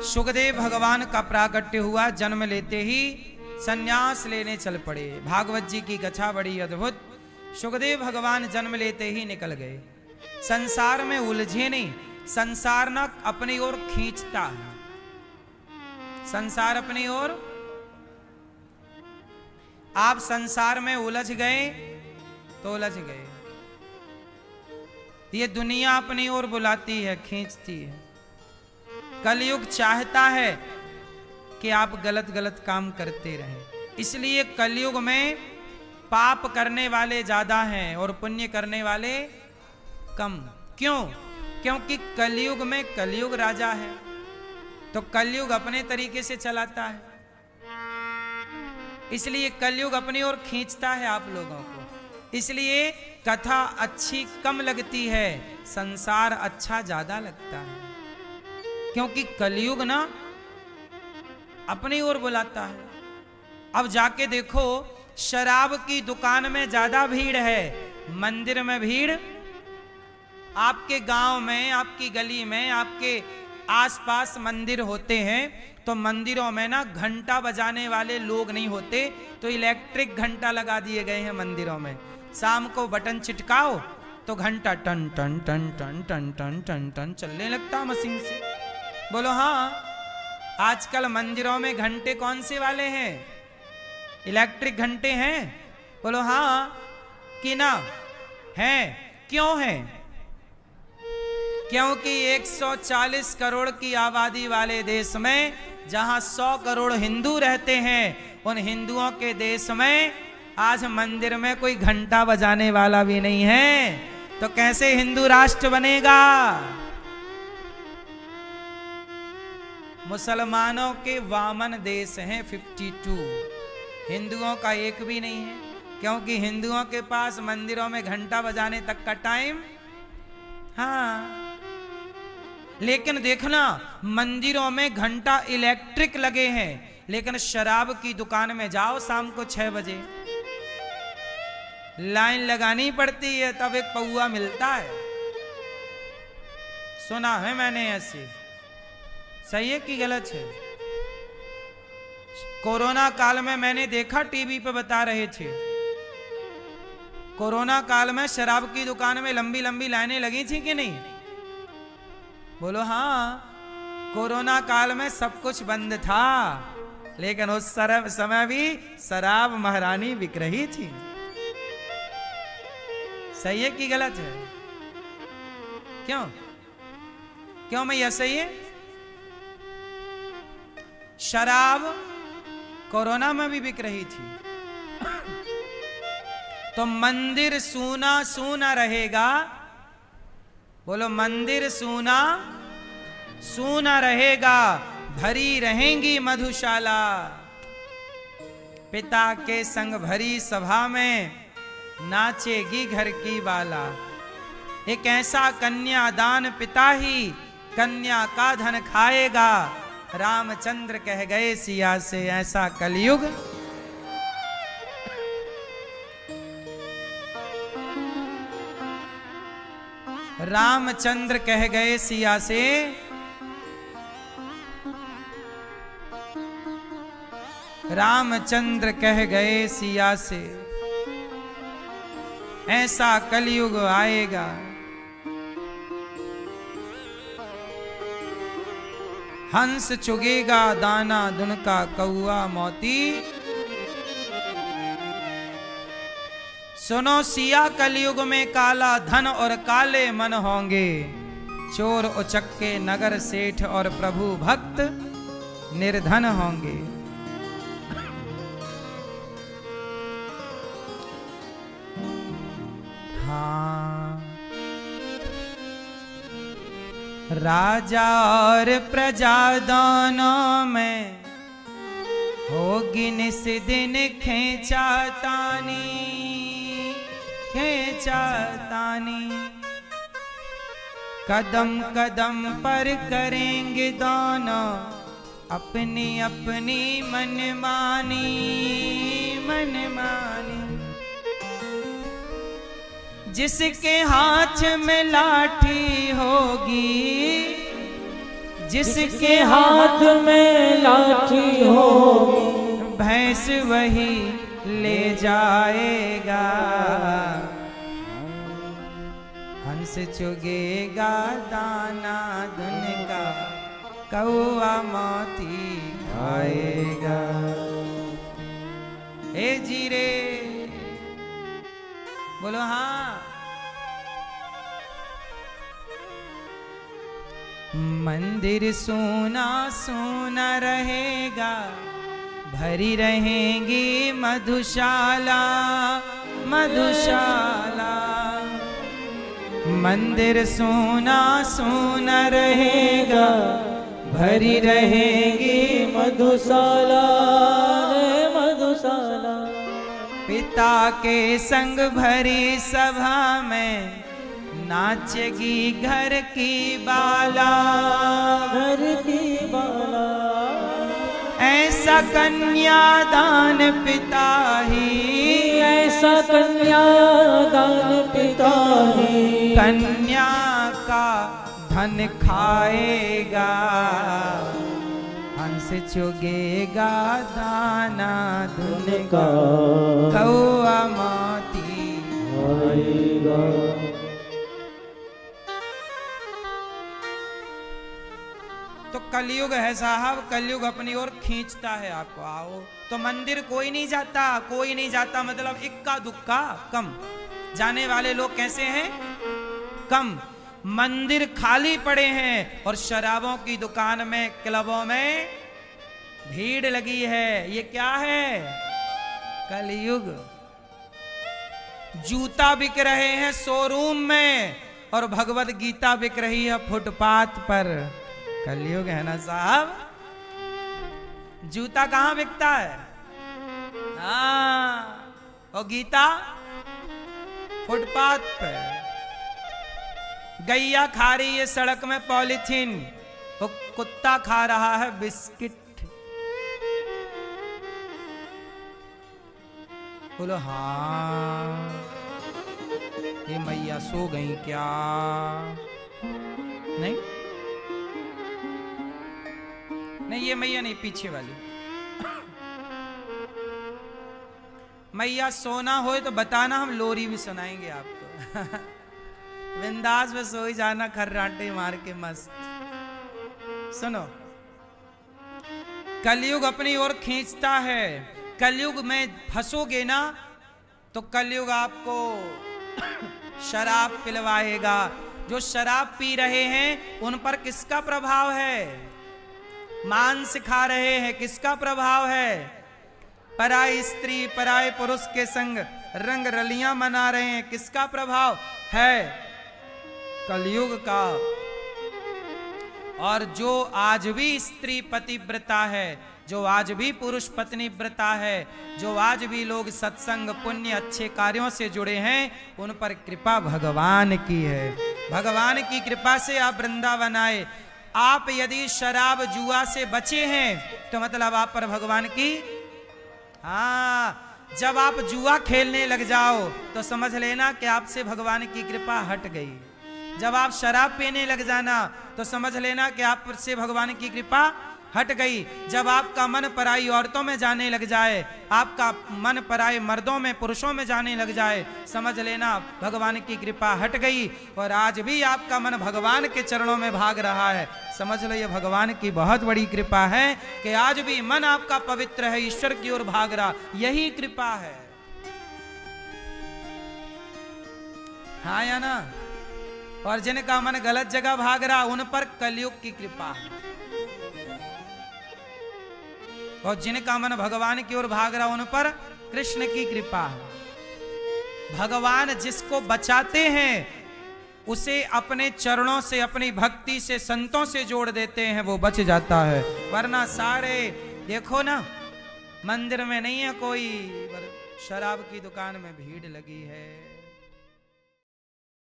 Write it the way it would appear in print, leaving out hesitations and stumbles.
सुखदेव भगवान का प्राकट्य हुआ, जन्म लेते ही संन्यास लेने चल पड़े। भागवत जी की कथा बड़ी अद्भुत। सुखदेव भगवान जन्म लेते ही निकल गए। संसार में उलझे नहीं, संसार न अपनी ओर खींचता है। संसार अपनी ओर, आप संसार में उलझ गए तो उलझ गए। ये दुनिया अपनी ओर बुलाती है, खींचती है। कलयुग चाहता है कि आप गलत गलत काम करते रहें। इसलिए कलयुग में पाप करने वाले ज्यादा हैं और पुण्य करने वाले कम। क्यों? क्योंकि कलयुग में कलयुग राजा है, तो कलयुग अपने तरीके से चलाता है। इसलिए कलयुग अपनी ओर खींचता है आप लोगों को। इसलिए कथा अच्छी कम लगती है, संसार अच्छा ज्यादा लगता है। क्योंकि कलयुग ना अपनी ओर बुलाता है। अब जाके देखो, शराब की दुकान में ज्यादा भीड़ है, मंदिर में भीड़। आपके गांव में, आपकी गली में, आपके आसपास मंदिर होते हैं, तो मंदिरों में ना घंटा बजाने वाले लोग नहीं होते, तो इलेक्ट्रिक घंटा लगा दिए गए हैं मंदिरों में। शाम को बटन चिटकाओ तो घंटा टन टन टन टन टन टन टन टन चलने लगता मशीन से। बोलो हाँ। आजकल मंदिरों में घंटे कौन से वाले हैं? इलेक्ट्रिक घंटे हैं। बोलो हाँ कि ना हैं? क्यों हैं? क्योंकि 140 करोड़ की आबादी वाले देश में, जहां 100 करोड़ हिंदू रहते हैं, उन हिंदुओं के देश में आज मंदिर में कोई घंटा बजाने वाला भी नहीं है, तो कैसे हिंदू राष्ट्र बनेगा? मुसलमानों के वामन देश हैं 52, हिंदुओं का एक भी नहीं है। क्योंकि हिंदुओं के पास मंदिरों में घंटा बजाने तक का टाइम, हाँ। लेकिन देखना, मंदिरों में घंटा इलेक्ट्रिक लगे हैं, लेकिन शराब की दुकान में जाओ शाम को 6 बजे, लाइन लगानी पड़ती है, तब एक पौआ मिलता है। सुना है मैंने ऐसे। सही है कि गलत है? कोरोना काल में मैंने देखा, टीवी पे बता रहे थे, कोरोना काल में शराब की दुकान में लंबी लंबी लाइनें लगी थी कि नहीं? बोलो हाँ। कोरोना काल में सब कुछ बंद था, लेकिन उस समय भी शराब महारानी बिक रही थी। सही है कि गलत है? क्यों? क्यों मैं यह सही है? शराब कोरोना में भी बिक रही थी, तो मंदिर सूना सूना रहेगा। बोलो मंदिर सूना सूना रहेगा, भरी रहेंगी मधुशाला। पिता के संग भरी सभा में नाचेगी घर की बाला। एक ऐसा कन्यादान पिता ही कन्या का धन खाएगा। रामचंद्र कह गए सिया से, ऐसा कलयुग रामचंद्र कह गए सिया से, रामचंद्र कह गए सिया से, ऐसा कलयुग आएगा। हंस चुगेगा दाना दुन का कौआ मोती। सुनो सिया, कलयुग में काला धन और काले मन होंगे। चोर उचक्के नगर सेठ और प्रभु भक्त निर्धन होंगे। हाँ, राजा और प्रजा दोनों में होगी निस दिन खेचातानी, खेचातानी। कदम कदम पर करेंगे दोनों अपनी अपनी मनमानी, मनमानी। जिसके हाथ में लाठी होगी जिसके हाथ में लाठी होगी भैंस वही ले जाएगा। हंस चुगेगा दाना धुन का कौआ मोती खाएगा। हे जीरे बोलो हाँ। मंदिर सोना सोना रहेगा भरी रहेंगी मधुशाला मधुशाला। मंदिर सोना सोना रहेगा भरी रहेगी मधुशाला मधुशाला। पिता के संग भरी सभा में नाचेगी घर की बाला घर की बाला। ऐसा कन्यादान पिता ही ऐसा कन्यादान पिता ही कन्या का धन खाएगा। हंस चुगेगा दाना धुन का कौआ मोती खाएगा। तो कलयुग है साहब, कलयुग अपनी ओर खींचता है आपको। आओ तो मंदिर कोई नहीं जाता, कोई नहीं जाता मतलब इक्का दुक्का कम। जाने वाले लोग कैसे हैं? कम। मंदिर खाली पड़े हैं और शराबों की दुकान में क्लबों में भीड़ लगी है। ये क्या है? कलयुग। जूता बिक रहे हैं शोरूम में और भगवत गीता बिक रही है फुटपाथ पर। कलयुग है ना साहब। जूता कहां बिकता है? हाँ, और गीता फुटपाथ पे। गैया खा रही है सड़क में पॉलीथीन, वो कुत्ता खा रहा है बिस्किट। बोलो हाँ। ये मैया सो गई क्या? नहीं नहीं, ये मैया नहीं, पीछे वाली मैया। सोना हो तो बताना, हम लोरी भी सुनाएंगे आपको। बिंदास में सो ही जाना खर्राटे मार के मस्त। सुनो, कलयुग अपनी ओर खींचता है। कलयुग में फंसोगे ना तो कलयुग आपको शराब पिलवाएगा। जो शराब पी रहे हैं उन पर किसका प्रभाव है? मांस खा रहे हैं, किसका प्रभाव है? पराई स्त्री पराई पुरुष के संग रंग रलियां मना रहे हैं, किसका प्रभाव है? कलयुग का। और जो आज भी स्त्री पतिव्रता है, जो आज भी पुरुष पत्नी व्रता है, जो आज भी लोग सत्संग पुण्य अच्छे कार्यों से जुड़े हैं, उन पर कृपा भगवान की है। भगवान की कृपा से आप वृंदावन आए। आप यदि शराब जुआ से बचे हैं तो मतलब आप पर भगवान की। हाँ, जब आप जुआ खेलने लग जाओ तो समझ लेना कि आपसे भगवान की कृपा हट गई। जब आप शराब पीने लग जाना तो समझ लेना कि आप से भगवान की कृपा हट गई। जब आपका मन पराई औरतों में जाने लग जाए, आपका मन पराई मर्दों में पुरुषों में जाने लग जाए, समझ लेना भगवान की कृपा हट गई। और आज भी आपका मन भगवान के चरणों में भाग रहा है, समझ लो ये भगवान की बहुत बड़ी कृपा है कि आज भी मन आपका पवित्र है, ईश्वर की ओर भाग रहा। यही कृपा है। हाँ या ना? और जिनका मन गलत जगह भाग रहा उन पर कलयुग की कृपा है। और जिनका मन भगवान की ओर भाग रहा उन पर कृष्ण की कृपा है। भगवान जिसको बचाते हैं उसे अपने चरणों से, अपनी भक्ति से, संतों से जोड़ देते हैं, वो बच जाता है। वरना सारे देखो ना, मंदिर में नहीं है कोई, शराब की दुकान में भीड़ लगी है।